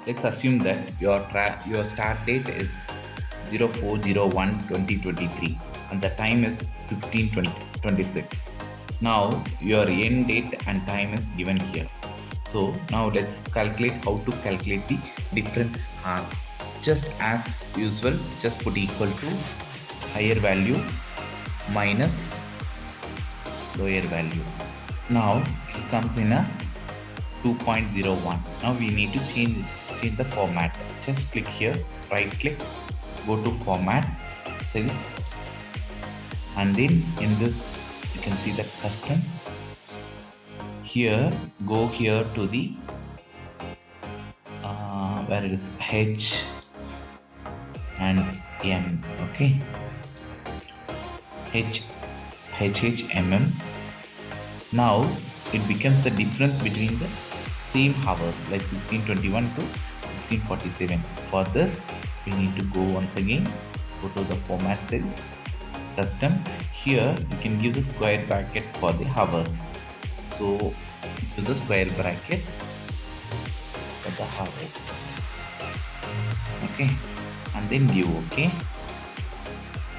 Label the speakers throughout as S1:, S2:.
S1: Let's assume that your start date is 04/01/2023 and the time is 16/20/26. Now your end date and time is given here. So now let's calculate how to calculate the difference hours. Just as usual, just put equal to higher value minus lower value. Now it comes in a 2.01. Now we need to change the format. Just click here, right click, go to format, cells, and then in this you can see the custom. Here, go here to the where it is H and M. Okay, HHMM. Now it becomes the difference between the same hours, like 1621 to 1647. For this we need to go once again, go to the format cells, custom. Here you can give the square bracket for the hours. So to the square bracket for the hours. Okay, and then give okay.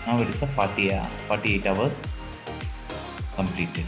S1: Now it is a 48 hours completed.